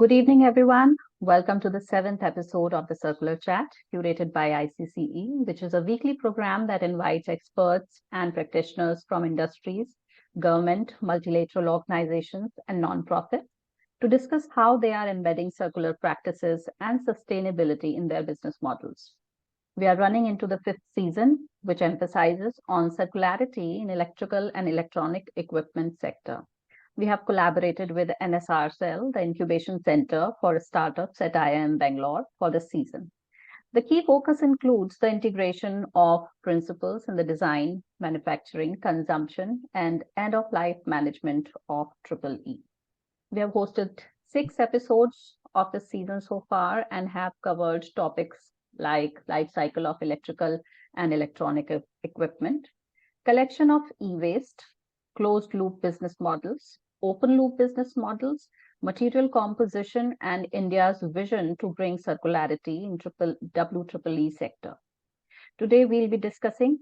Good evening, everyone. Welcome to the seventh episode of the Circular Chat, curated by ICCE, which is a weekly program that invites experts and practitioners from industries, government, multilateral organizations, and nonprofits to discuss how they are embedding circular practices and sustainability in their business models. We are running into the fifth season, which emphasizes on circularity in electrical and electronic equipment sector. We have collaborated with NSR Cell, the incubation center for startups at IIM Bangalore, for this season. The key focus includes the integration of principles in the design, manufacturing, consumption, and end of life management of Triple E. We have hosted 6 episodes of the season so far and have covered topics like life cycle of electrical and electronic equipment, collection of e-waste, closed loop business models, open loop business models, material composition, and India's vision to bring circularity in WEEE sector. Today, we'll be discussing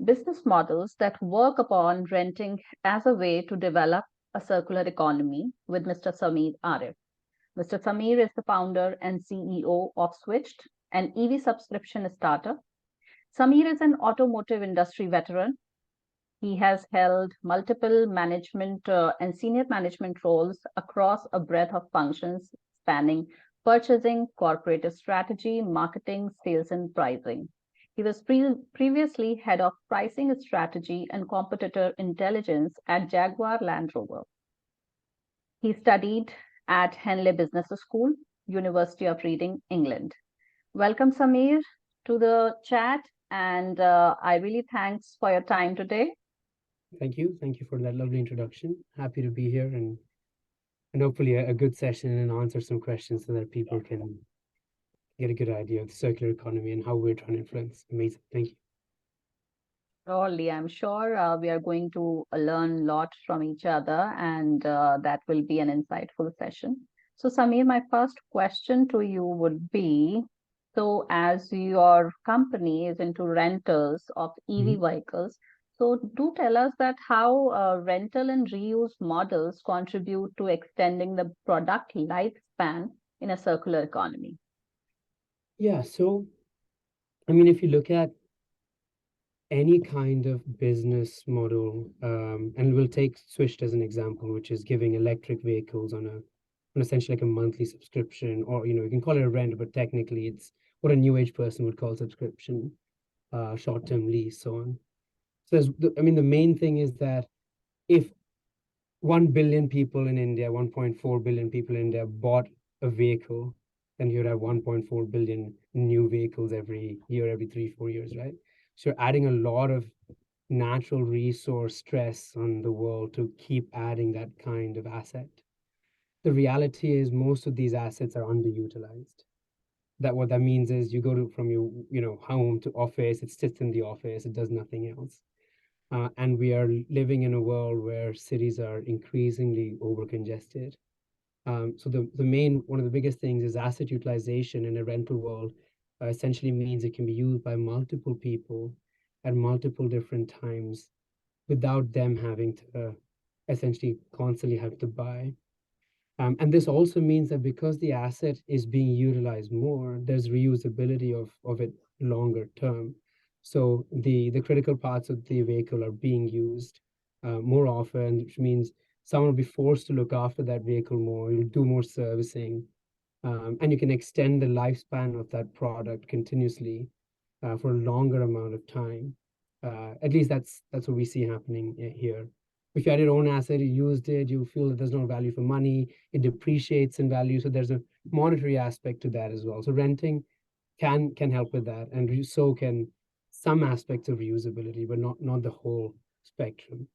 business models that work upon renting as a way to develop a circular economy with Mr. Sameer Arif. Mr. Sameer is the founder and CEO of SWYTCHD, an EV subscription startup. Sameer is an automotive industry veteran. He has held multiple management and senior management roles across a breadth of functions spanning purchasing, corporate strategy, marketing, sales, and pricing. He was previously head of pricing strategy and competitor intelligence at Jaguar Land Rover. He studied at Henley Business School, University of Reading, England. Welcome, Sameer, to the chat, and I really thanks for your time today. Thank you. Thank you for that lovely introduction. Happy to be here and hopefully a good session and answer some questions so that people can get a good idea of the circular economy and how we're trying to influence. Amazing. Thank you. Surely, I'm sure we are going to learn a lot from each other, and that will be an insightful session. So, Sameer, my first question to you would be, so as your company is into rentals of EV vehicles, so do tell us that how rental and reuse models contribute to extending the product lifespan in a circular economy. Yeah, so I mean, if you look at any kind of business model, and we'll take SWYTCHD as an example, which is giving electric vehicles on essentially like a monthly subscription, or you can call it a rent, but technically it's what a new age person would call subscription, short-term lease, so on. So I mean, the main thing is that if 1 billion people in India, 1.4 billion people in India bought a vehicle, then you'd have 1.4 billion new vehicles every year, every 3-4 years, right? So you're adding a lot of natural resource stress on the world to keep adding that kind of asset. The reality is most of these assets are underutilized. What that means is you go from your home to office, it sits in the office, it does nothing else. And we are living in a world where cities are increasingly overcongested. So one of the biggest things is asset utilization in a rental world essentially means it can be used by multiple people at multiple different times without them having to essentially constantly have to buy. And this also means that because the asset is being utilized more, there's reusability of it longer term. So the critical parts of the vehicle are being used more often, which means someone will be forced to look after that vehicle more, you'll do more servicing, and you can extend the lifespan of that product continuously for a longer amount of time. At least that's what we see happening here. If you had your own asset, you used it, you feel that there's no value for money, it depreciates in value. So there's a monetary aspect to that as well. So renting can help with that, and so can some aspects of reusability, but not the whole spectrum.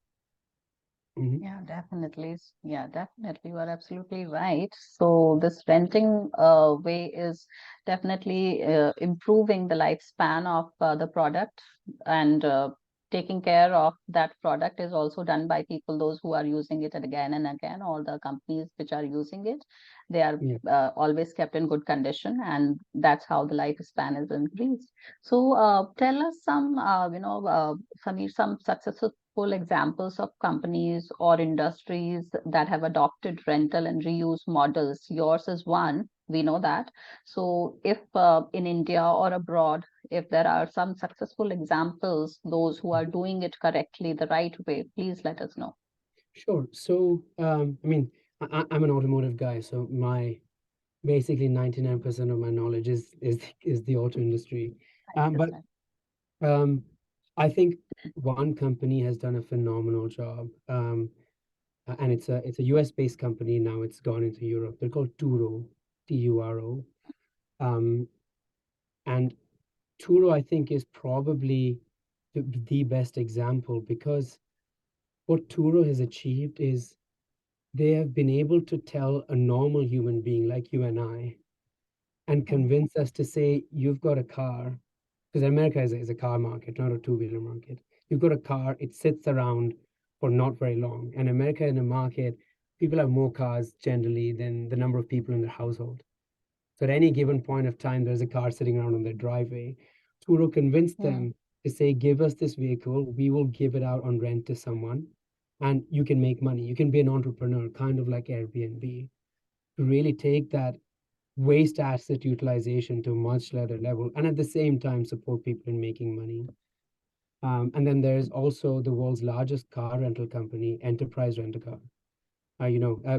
Yeah, definitely. Yeah, definitely. You are absolutely right. So this renting way is definitely improving the lifespan of the product, and taking care of that product is also done by people, those who are using it again and again. All the companies which are using it, they are always kept in good condition, and that's how the lifespan is increased. So tell us some, Sameer, some successful examples of companies or industries that have adopted rental and reuse models. Yours is one, we know that. So, if in India or abroad, if there are some successful examples, those who are doing it correctly, the right way, please let us know. Sure. So, I mean, I'm an automotive guy, so my basically 99% of my knowledge is the auto industry. I But understand. um, I think one company has done a phenomenal job, and it's a US based company now. It's gone into Europe. They're called Turo, Turo, um, and Turo I think is probably the best example because what Turo has achieved is they have been able to tell a normal human being like you and I and Mm, convince us to say, you've got a car, because America is a car market, not a two-wheeler market. You've got a car, it sits around for not very long. And America in a market, people have more cars generally than the number of people in their household. So at any given point of time, there's a car sitting around on their driveway. Turo convinced mm, them to say, give us this vehicle, we will give it out on rent to someone, and you can make money. You can be an entrepreneur, kind of like Airbnb, to really take that waste asset utilization to a much lower level and at the same time support people in making money. And then there's also the world's largest car rental company, Enterprise Rent a Car.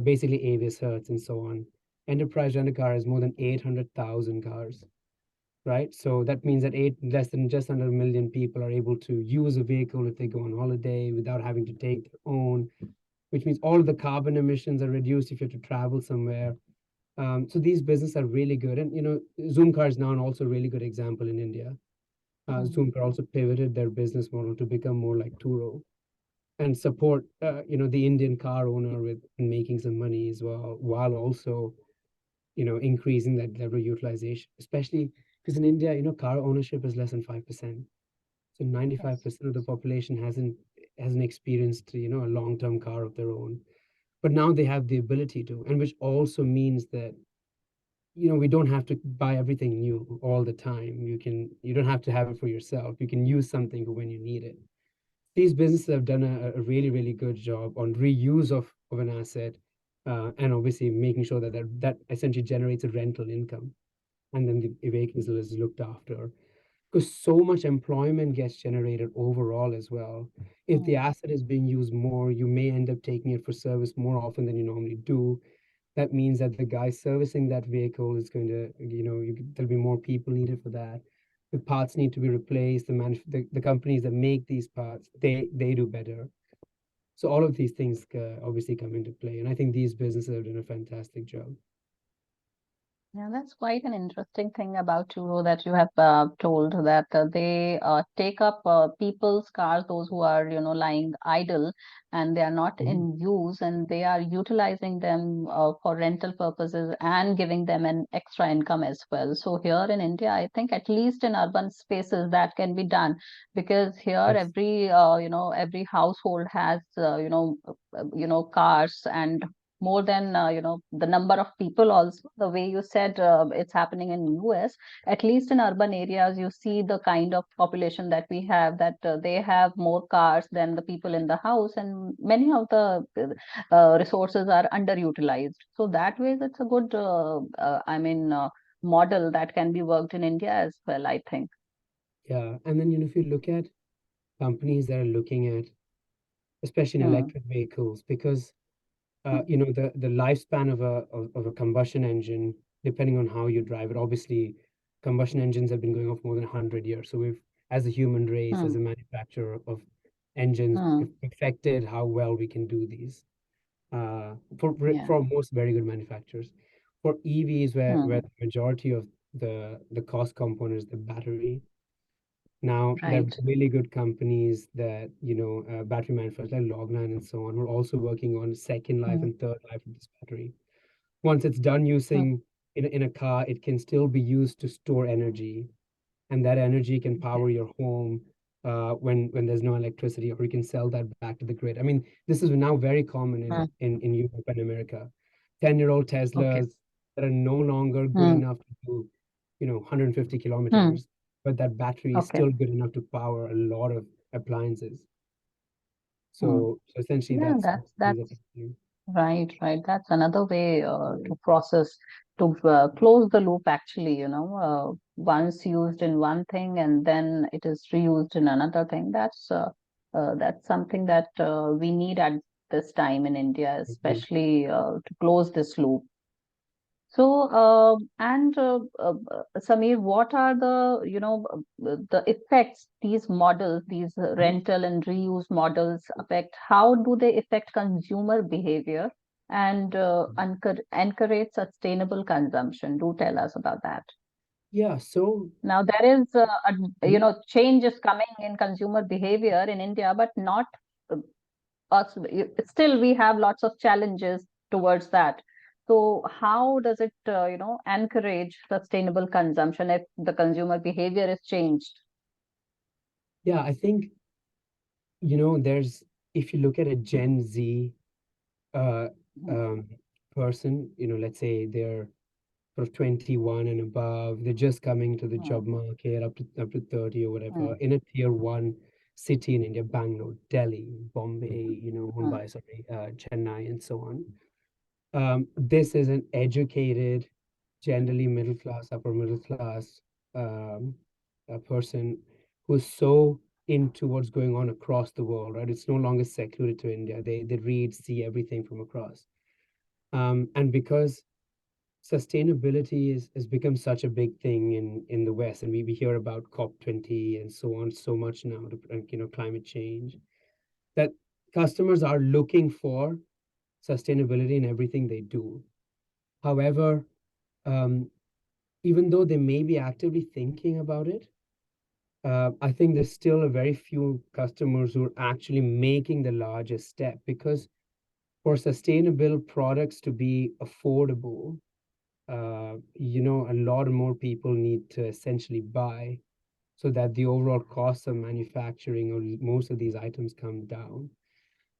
Basically Avis, Hertz, and so on. Enterprise Rent a Car has more than 800,000 cars, right? So that means that less than just under a million people are able to use a vehicle if they go on holiday without having to take their own, which means all of the carbon emissions are reduced if you have to travel somewhere. So these businesses are really good. And, Zoomcar is now also a really good example in India. mm. Zoomcar also pivoted their business model to become more like Turo and support, the Indian car owner with making some money as well, while also, increasing that level of utilization, especially because in India, car ownership is less than 5%. So Yes. 95% of the population hasn't experienced, a long-term car of their own. But now they have the ability to, and which also means that we don't have to buy everything new all the time. You don't have to have it for yourself. You can use something for when you need it. These businesses have done a really, really good job on reuse of an asset, and obviously making sure that essentially generates a rental income. And then the vehicles is looked after. Because so much employment gets generated overall as well. If the Mm. asset is being used more, you may end up taking it for service more often than you normally do. That means that the guy servicing that vehicle is going to, there'll be more people needed for that. The parts need to be replaced. The companies that make these parts, they do better. So all of these things obviously come into play, and I think these businesses have done a fantastic job. Yeah, that's quite an interesting thing about Turo that you have told that they take up people's cars, those who are, lying idle and they are not Mhm. in use, and they are utilizing them for rental purposes and giving them an extra income as well. So here in India, I think at least in urban spaces that can be done because here Yes. every household has, cars and more than the number of people also the way you said it's happening in US. At least in urban areas you see the kind of population that we have, that they have more cars than the people in the house, and many of the resources are underutilized. So that way it's a good model that can be worked in India as well, I think. Yeah. And then, if you look at companies that are looking at, especially in Hmm. electric vehicles, because the lifespan of a combustion engine, depending on how you drive it, obviously combustion engines have been going off more than 100 years. So we've, as a human race, as Hmm. a manufacturer of engines, Hmm. perfected how well we can do these, Yeah. for most very good manufacturers. For EVs, where Hmm. the majority of the cost component is the battery. Now, there are Right. really good companies that, battery manufacturers like Log9 and so on, who are also working on second life Hmm. and third life of this battery. Once it's done Hmm. using in a car, it can still be used to store energy, and that energy can Okay. power your home when there's no electricity, or you can sell that back to the grid. I mean, this is now very common Hmm. in Europe and America. 10-year-old Okay. Teslas that are no longer good Hmm. enough to do, 150 Hmm. kilometers, but that battery is Okay. still good enough to power a lot of appliances. Hmm. So essentially, Yeah, that's that's things that's that happening. right, right. That's another way to process, to close the loop, actually, once used in one thing and then it is reused in another thing. That's something that we need at this time in India, Mhm. especially to close this loop. So, Sameer, what are the effects these models, these rental and reuse models affect? How do they affect consumer behavior and encourage sustainable consumption? Do tell us about that. Yeah. So Now, there is mhm. change is coming in consumer behavior in India, but not uh, us. Still we have lots of challenges towards that. So how does it encourage sustainable consumption if the consumer behavior is changed? Yeah, I think, there's if you look at a Gen Z uh, Mm, um, person, let's say they're sort of 21 and above, they're just coming to the job mm, market up to 30 or whatever, mm, in a tier one city in India, Bangalore, Delhi, Bombay, mm, Mumbai, sorry, Chennai, and so on. This is an educated, generally middle class, upper middle class um, a person who's so into what's going on across the world, right? It's no longer secluded to India. They read, see everything from across. And because sustainability has become such a big thing in the West, and we hear about COP20 and so on so much now, climate change, that customers are looking for sustainability in everything they do. However, um, even though they may be actively thinking about it, I think there's still a very few customers who are actually making the largest step, because for sustainable products to be affordable, a lot more people need to essentially buy so that the overall cost of manufacturing or most of these items come down.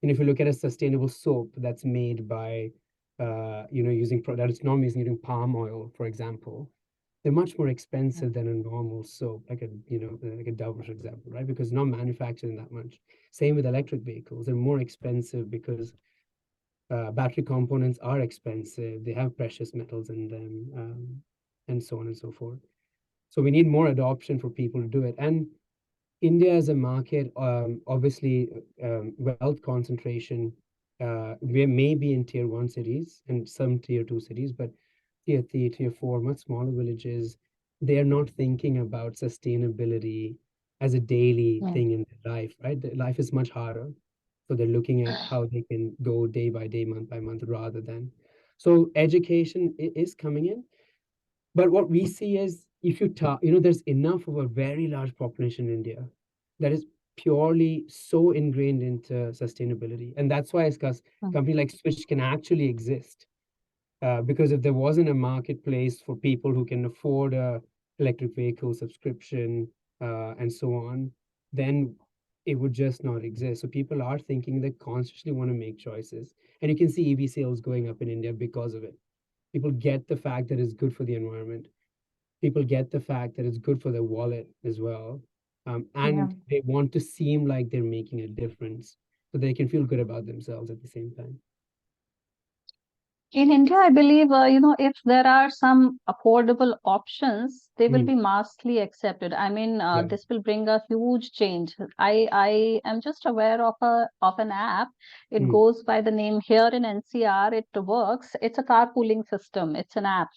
And if you look at a sustainable soap that's made by, that is normally using palm oil, for example, they're much more mm, expensive than a normal soap, like a Dove, for example, right? Because it's not manufactured in that much. Same with electric vehicles. They're more expensive because battery components are expensive. They have precious metals in them, and so on and so forth. So we need more adoption for people to do it. And India as a market, obviously, wealth concentration, we may be in tier one cities and some tier two cities, but tier three, tier four, much smaller villages, they are not thinking about sustainability as a daily mm. thing in their life, right? Life is much harder. So they're looking at how they can go day by day, month by month, rather than. So education is coming in. But what we see is, if you talk, there's enough of a very large population in India that is purely so ingrained into sustainability. And that's why a Mm. company like Switch can actually exist. Because if there wasn't a marketplace for people who can afford a electric vehicle subscription, and so on, then it would just not exist. So people are thinking, they consciously want to make choices. And you can see EV sales going up in India because of it. People get the fact that it's good for the environment. People get the fact that it's good for their wallet as well. Yeah. And they want to seem like they're making a difference so they can feel good about themselves at the same time. In India, I believe, if there are some affordable options, they will Mm, be massively accepted. I mean, yeah. this will bring a huge change. I am just aware of an app. It Mm, goes by the name here in NCR. It works. It's a carpooling system. It's an app.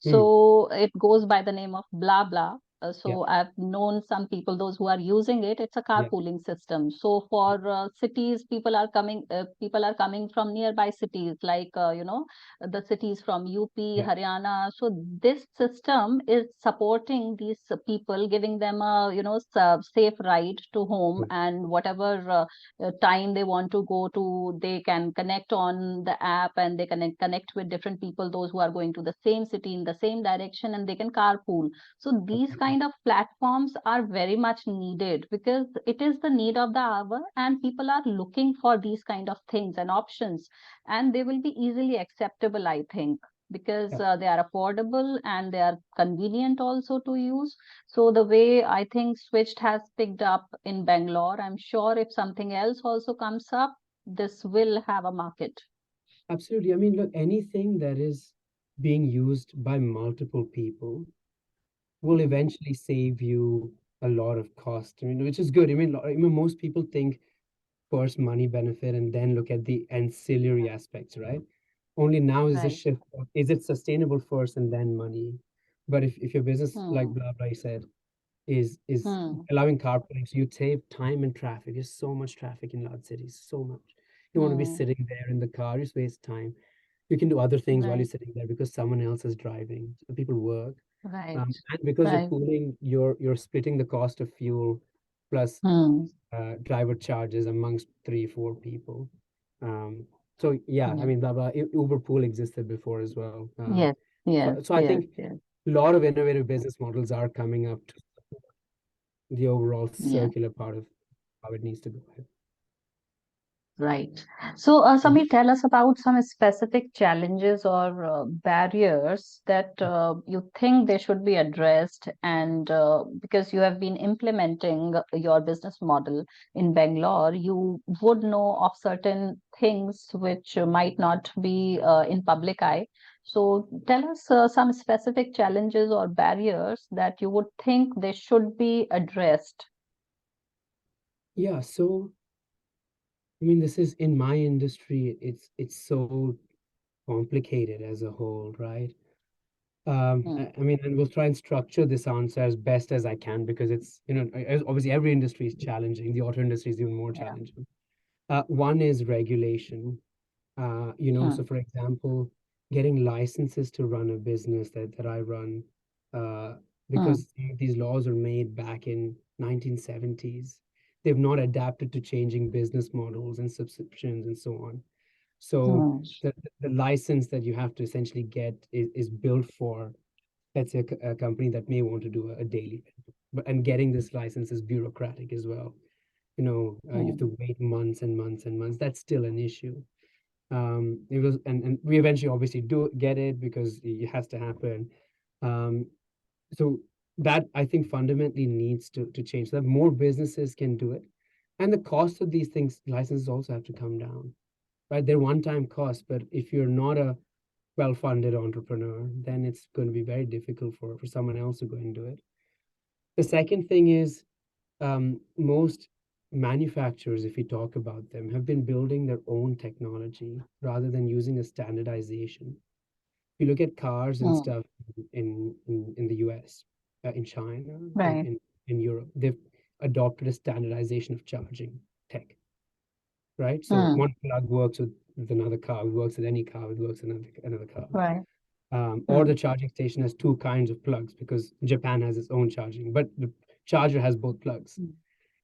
mm, So it goes by the name of Blah Blah. yeah. So I've known some people, those who are using it. It's a Yeah. carpooling system. So for cities, people are coming from nearby cities, like the cities from UP, Yeah. Haryana. So this system is supporting these people, giving them a safe ride to home, Good. and whatever time they want to go to, they can connect on the app, and they can connect with different people, those who are going to the same city in the same direction, and they can carpool. So these Absolutely. kind of platforms are very much needed because it is the need of the hour, and people are looking for these kind of things and options, and they will be easily acceptable, I think. because Yeah, they are affordable and they are convenient also to use. So the way I think Switched has picked up in Bangalore, I'm sure if something else also comes up, this will have a market. absolutely. I mean, look, anything that is being used by multiple people will Hmm. eventually save you a lot of cost. I mean, which is good. I mean, most people think first money benefit and then look at the ancillary aspects, right? Only now is the Right. shift of, is it sustainable first and then money? But if your business, like Hmm. blah blah you said, is Hmm. allowing carpooling, so you save time and traffic. There's so much traffic in large cities, so much. You don't want to be Hmm. sitting there in the car, just waste time. You can do other things while you're Right. sitting there because someone else is driving. So people work. Right. And because you're Right. pooling, you're splitting the cost of fuel plus Hmm. driver charges amongst three, four people. Um, so yeah, I Yeah. mean, blah blah. Uber Pool existed before as well. Yes. Yes. So I Yes. think Yes. a lot of innovative business models are coming up to the overall Yeah. circular part of how it needs to go. Right. So, Mhm. Samir, tell us about some specific challenges or barriers that you think they should be addressed, and because you have been implementing your business model in Bangalore, you would know of certain things which might not be in public eye. So, tell us some specific challenges or barriers that you would think they should be addressed. Yeah, so I mean, this is in my industry, it's so complicated as a whole, right? Hmm. I mean, and we'll try and structure this answer as best as I can because it's, obviously every industry is challenging. The auto industry is even more Yeah. challenging. One is regulation. So Hmm. for example, getting licenses to run a business that I run, uh, Hmm. because these laws were made back in 1970s. They've not adapted to changing business models and subscriptions and so on. So Hmm. the license that you have to essentially get is built for, let's say, a company that may want to do a daily rental. And getting this license is bureaucratic as well. You have Hmm. to wait months and months and months. That's still an issue. It was, and we eventually obviously do get it because it has to happen. Um, so that I think fundamentally needs to change, so that more businesses can do it. And the cost of these things, licenses also have to come down, right? They're one-time costs, but if you're not a well-funded entrepreneur, then it's going to be very difficult for someone else to go and do it. The second thing is, most manufacturers, if we talk about them, have been building their own technology rather than using a standardization. If you look at cars and Hmm. stuff in the US, in China, Right. in Europe, they've adopted a standardization of charging tech, right? So Hmm. one plug works with another car, it works with any car, it works with another car. Right. Or Hmm. the charging station has two kinds of plugs because Japan has its own charging, but the charger has both plugs. Hmm.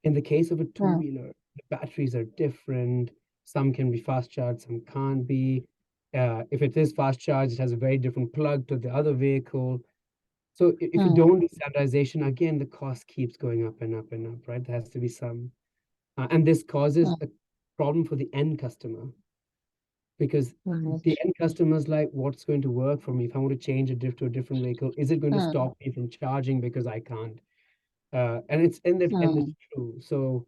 In the case of a Hmm. two-wheeler, the batteries are different. Some can be fast charged, some can't be. If it is fast charged, it has a very different plug to the other vehicle. So if you Hmm. don't do standardization, again, the cost keeps going up and up and up, right? There has to be some. And this causes Hmm. a problem for the end customer because the Right. end customer is like, what's going to work for me? If I want to change to a different vehicle, is it going to Hmm. stop me from charging because I can't? And it's Hmm. true. So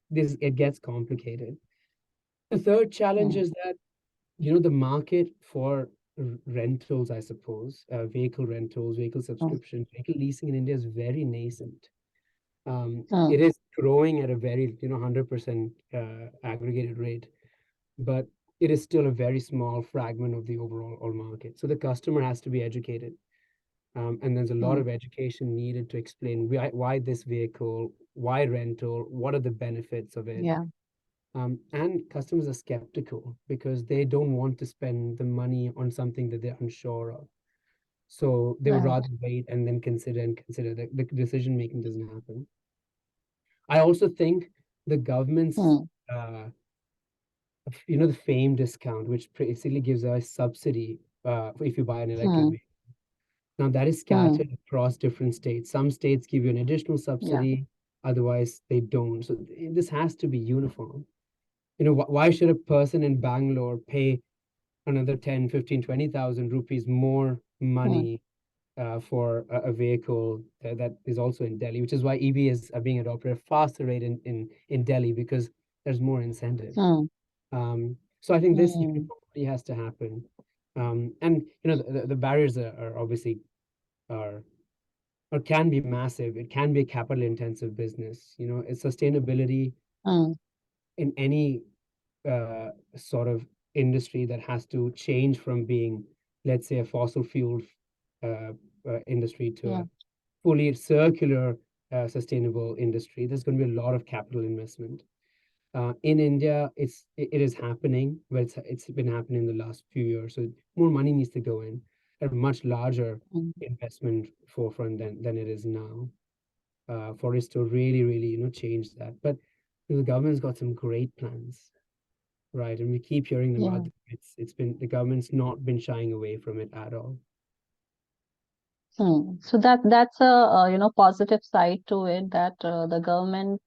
this it gets complicated. The third challenge Hmm. is that the market for rentals, I suppose, vehicle rentals, vehicle Hmm. subscriptions, vehicle leasing in India is very nascent. It Hmm. is growing at a very 100% aggregated rate, but it is still a very small fragment of the overall all market. So the customer has to be educated. And there's a lot Hmm. of education needed to explain why this vehicle, why rental, what are the benefits of it. Yeah. And customers are skeptical because they don't want to spend the money on something that they're unsure of. So they would Right. rather wait and then consider. The decision making doesn't happen. I also think the government's, Hmm. uh, the FAME discount, which basically gives a subsidy if you buy an electric Hmm. vehicle. Now that is Hmm. scattered across different states. Some states give you an additional Yeah. subsidy, otherwise they don't. So this has to be uniform. Why should a person in Bangalore pay another 10, 15, 20,000 rupees more money for a vehicle that is also in Delhi, which is why EVs are being adopted at a faster rate in Delhi because there's more incentive. So I think this uniformity has to happen. And the barriers are obviously are or can be massive. It can be a capital intensive business. It's sustainability in any sort of industry that has to change from being, let's say, a fossil fuel industry to a fully circular, sustainable industry. There's going to be a lot of capital investment. In India, it is happening, but it's been happening in the last few years. So more money needs to go in, a much larger investment forefront than it is now, for us to really, really, change that. But the government's got some great plans, right? And we keep hearing them out. It's been the government's not been shying away from it at all. So that's a positive side to it, that the government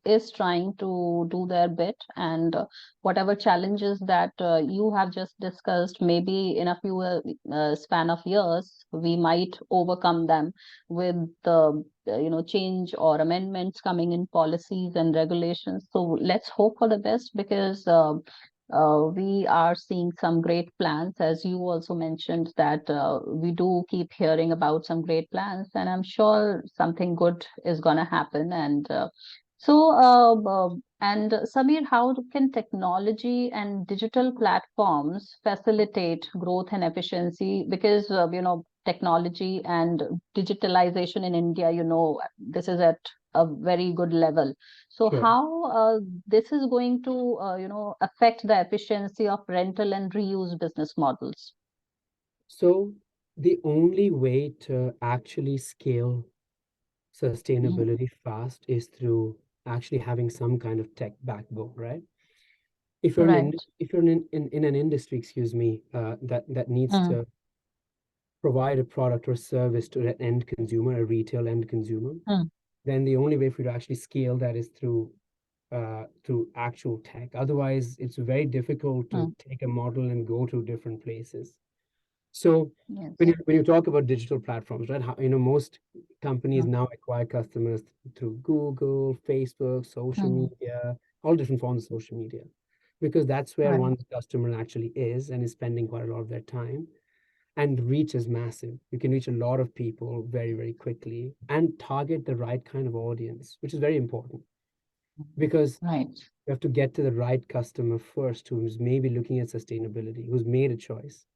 is trying to do their bit, and whatever challenges that you have just discussed, maybe in a few span of years we might overcome them with the change or amendments coming in policies and regulations. So let's hope for the best, because we are seeing some great plans, as you also mentioned that we do keep hearing about some great plans, and I'm sure something good is going to happen. And and Sameer, how can technology and digital platforms facilitate growth and efficiency? Because technology and digitalization in India, this is at a very good level. So Sure. how this is going to affect the efficiency of rental and reuse business models? So the only way to actually scale sustainability fast is through actually having some kind of tech backbone, right? If you're Right. in an industry, excuse me, that needs Mm, to provide a product or service to an end consumer, a retail end consumer, mm, then the only way for you to actually scale that is through actual tech. Otherwise, it's very difficult to mm, take a model and go to different places. So when yes. you talk about digital platforms, right? Most companies Mm, now acquire customers through Google, Facebook, social mm, media, all different forms of social media, because that's where right. one's customer actually is and is spending quite a lot of their time. And reach is massive. You can reach a lot of people very, very quickly and target the right kind of audience, which is very important because Right. you have to get to the right customer first, who's maybe looking at sustainability, who's made a choice.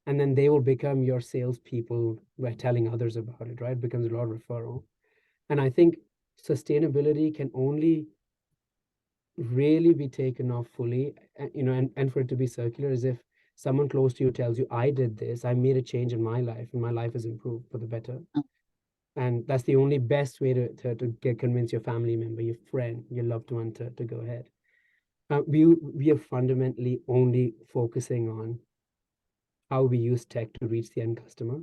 And then they will become your salespeople by telling others about it, right? It becomes a lot of referral. And I think sustainability can only really be taken off fully, and for it to be circular is if someone close to you tells you, I did this, I made a change in my life, and my life has improved for the better. Mm, And that's the only best way to convince your family member, your friend, your loved one to go ahead. We are fundamentally only focusing on how we use tech to reach the end customer,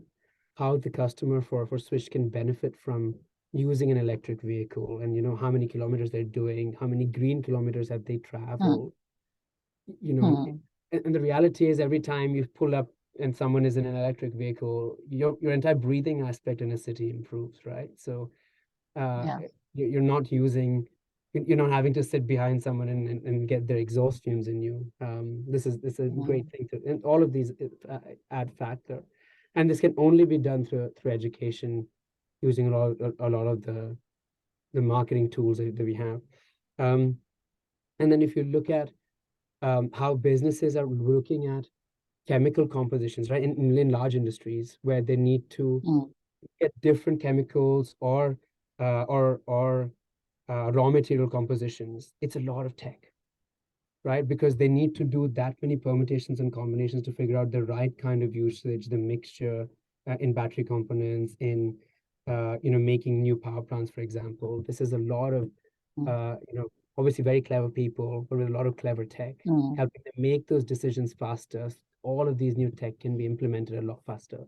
how the customer for Switch can benefit from using an electric vehicle, and how many kilometers they're doing, how many green kilometers have they mm, traveled, you know, mm, and the reality is every time you pull up and someone is in an electric vehicle, your entire breathing aspect in a city improves, right? So uh, yeah. you're not you're not having to sit behind someone and get their exhaust fumes in you. This is a great Mm, thing to, and all of these add factor, and this can only be done through education, using a lot of the marketing tools that we have. Um, and then if you look at how businesses are looking at chemical compositions, right, in large industries where they need to mm, get different chemicals or raw material compositions, it's a lot of tech, right? Because they need to do that many permutations and combinations to figure out the right kind of usage, the mixture in battery components, in making new power plants, for example. This is a lot of mm, uh, you know obviously very clever people, but with a lot of clever tech, mm, helping them make those decisions faster. All of these new tech can be implemented a lot faster.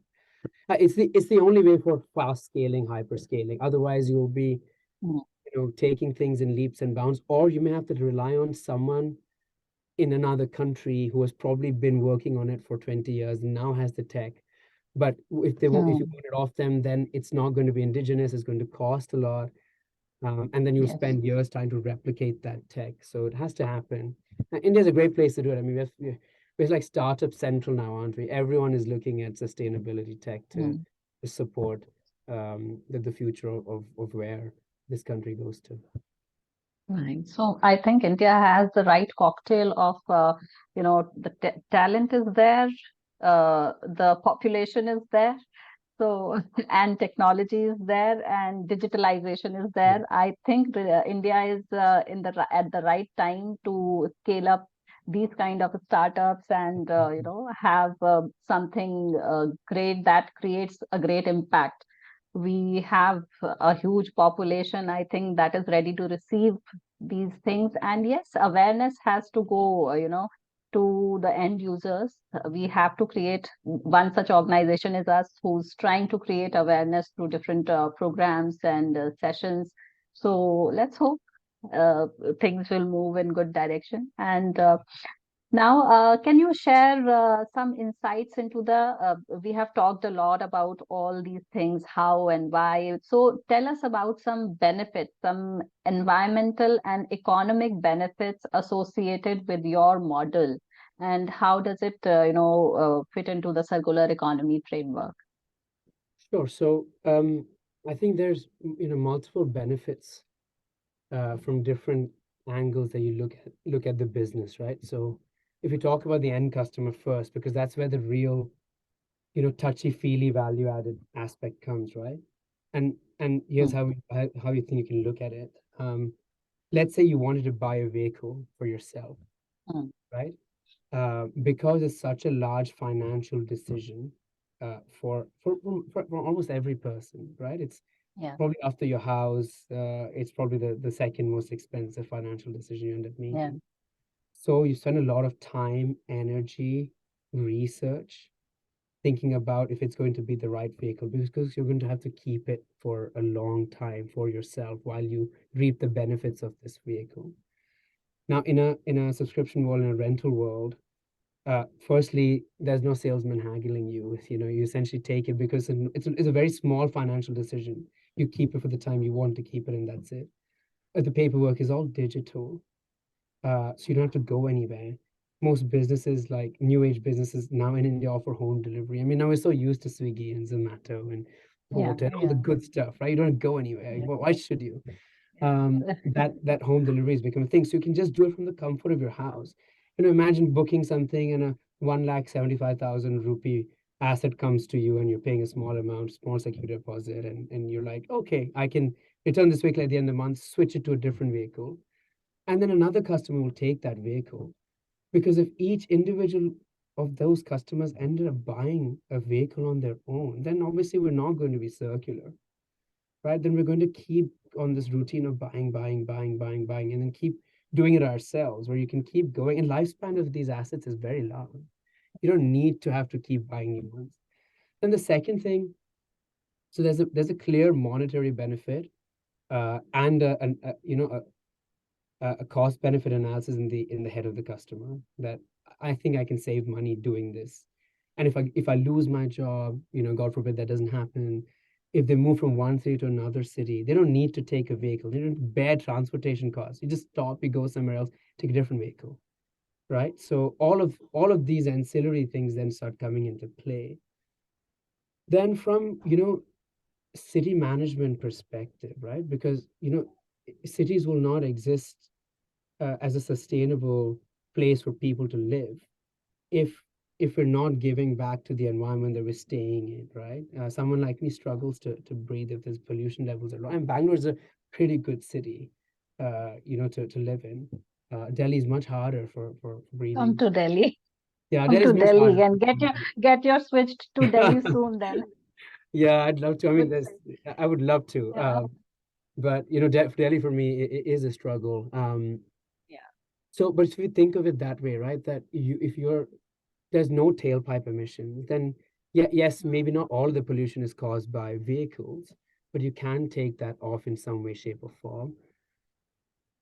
It's the only way for fast scaling, hyper scaling. Otherwise, you'll be mm, taking things in leaps and bounds, or you may have to rely on someone in another country who has probably been working on it for 20 years and now has the tech. But if you want it off them, then it's not going to be indigenous, it's going to cost a lot. And then you'll Yes. spend years trying to replicate that tech. So it has to happen. India's a great place to do it. I mean, we're like startup central now, aren't we? Everyone is looking at sustainability tech to support the future of where this country goes to. Right. So I think India has the right cocktail of, the talent is there, the population is there, so and technology is there, and digitalization is Yeah. there. I think India is at the right time to scale up these kind of startups and have something great that creates a great impact. We have a huge population, I think, that is ready to receive these things. And yes, awareness has to go, to the end users. We have to create one such organization is us who's trying to create awareness through different programs and sessions. So let's hope uh, things will move in good direction. And now, can you share some insights into we have talked a lot about all these things, how and why. So tell us about some benefits, some environmental and economic benefits associated with your model, and how does it, fit into the circular economy framework? Sure. So I think there's multiple benefits from different angles that you look at the business, right? So if you talk about the end customer first, because that's where the real touchy-feely value-added aspect comes, right? And here's Mm, how you think you can look at it. Let's say you wanted to buy a vehicle for yourself, mm, right? Because it's such a large financial decision for almost every person, right? It's yeah, probably after your house, it's probably the second most expensive financial decision you end up yeah. making. So you spend a lot of time, energy, research, thinking about if it's going to be the right vehicle, because you're going to have to keep it for a long time for yourself while you reap the benefits of this vehicle. Now, in a subscription world, in a rental world, firstly, there's no salesman haggling you. You essentially take it because it's a very small financial decision. You keep it for the time you want to keep it, and that's it. The paperwork is all digital, so you don't have to go anywhere. Most businesses, like new age businesses now in India, offer home delivery. I mean, now we're so used to Swiggy and Zomato and Yeah, Bolt and all the yeah, good stuff, right? You don't go anywhere. yeah. Why should you? That home delivery has become a thing. So you can just do it from the comfort of your house. Imagine booking something and a 1,75,000 rupee asset comes to you and you're paying a small amount, small security deposit, and you're like, okay, I can return this vehicle at the end of the month, switch it to a different vehicle. And then another customer will take that vehicle. Because if each individual of those customers ended up buying a vehicle on their own, then obviously we're not going to be circular, right? Then we're going to keep on this routine of buying, buying, buying, buying, buying, and then keep doing it ourselves, where you can keep going. And lifespan of these assets is very long. You don't need to have to keep buying new ones. Then the second thing, so there's a clear monetary benefit and a cost benefit analysis in the head of the customer, that I think I can save money doing this. And if I lose my job, God forbid that doesn't happen. If they move from one city to another city, they don't need to take a vehicle. They don't bear transportation costs. You just stop, you go somewhere else, take a different vehicle, right? So all of these ancillary things then start coming into play. Then from city management perspective, right? Because cities will not exist as a sustainable place for people to live if we're not giving back to the environment that we're staying in, right? Someone like me struggles to breathe if there's pollution levels are low. And Bangalore is a pretty good city, to live in. Delhi is much harder for Come breathing. to Delhi. Yeah, Come Delhi is to much Delhi harder. and get your switched to Delhi soon then. Yeah, I'd love to. I mean, Good there's, thing. I would love to. Yeah. But Delhi for me it is a struggle. Yeah. So, but if you think of it that way, right, that if you're there's no tailpipe emissions, then yeah, yes, maybe not all the pollution is caused by vehicles, but you can take that off in some way, shape, or form.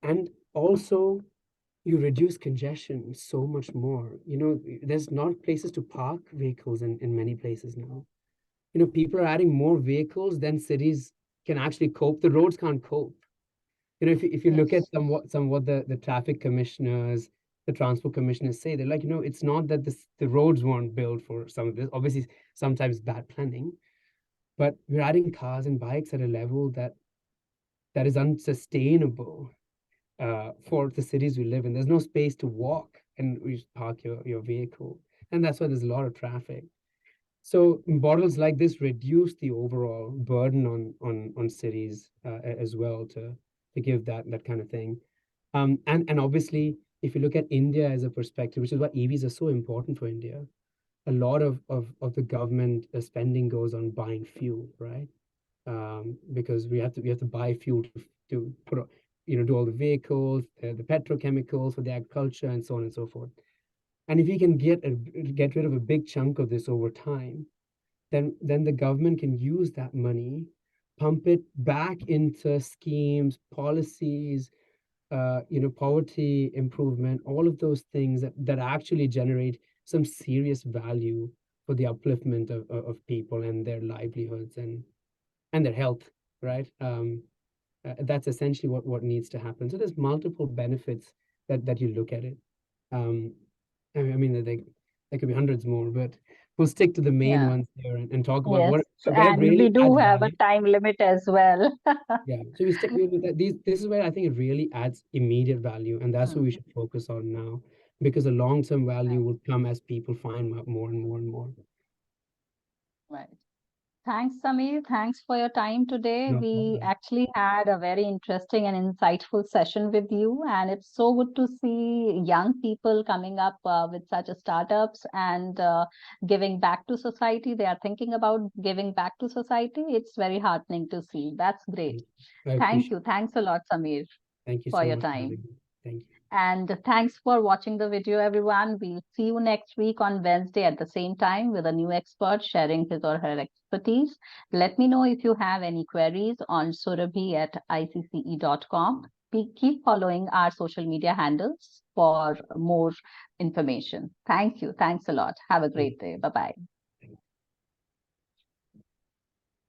And also, you reduce congestion so much more. There's not places to park vehicles in many places now. People are adding more vehicles than cities can actually cope. The roads can't cope. If you look at Yes. some what the traffic commissioners, the transport commissioners say, they're like, it's not that the roads weren't built for some of this. Obviously, sometimes bad planning, but we're adding cars and bikes at a level that is unsustainable for the cities we live in. There's no space to walk and you just park your vehicle. And that's why there's a lot of traffic. So models like this reduce the overall burden on cities as well to give that kind of thing. And obviously, if you look at India as a perspective, which is why EVs are so important for India, a lot of the government spending goes on buying fuel, right? Because we have to buy fuel to put do all the vehicles, the petrochemicals for the agriculture, and so on and so forth. And if we can get rid of a big chunk of this over time, then the government can use that money, pump it back into schemes, policies, poverty improvement, all of those things that actually generate some serious value for the upliftment of people and their livelihoods and their health, right? That's essentially what needs to happen. So there's multiple benefits that you look at it. Um, I mean, there could be hundreds more, but we'll stick to the main Yeah. ones here and talk about Yes. where it And we really do adds have a value. time limit as well. Yeah, so we stick with that. This is where I think it really adds immediate value, and that's what we Hmm. should focus on now, because the long-term value Right. will come as people find out more and more and more. Right. Thanks, Sameer. Thanks for your time today. No We problem. actually had a very interesting and insightful session with you, and it's so good to see young people coming up with such startups and giving back to society. They are thinking about giving back to society. It's very heartening to see. That's great. I Thank appreciate you. Thanks a lot, Sameer, Thank you for so your much for time. having me. Thank you. And thanks for watching the video, everyone. We'll see you next week on Wednesday at the same time with a new expert sharing his or her expertise. Let me know if you have any queries on surabhi@icce.com. We keep following our social media handles for more information. Thank you. Thanks a lot. Have a Thank great day. you. Bye bye.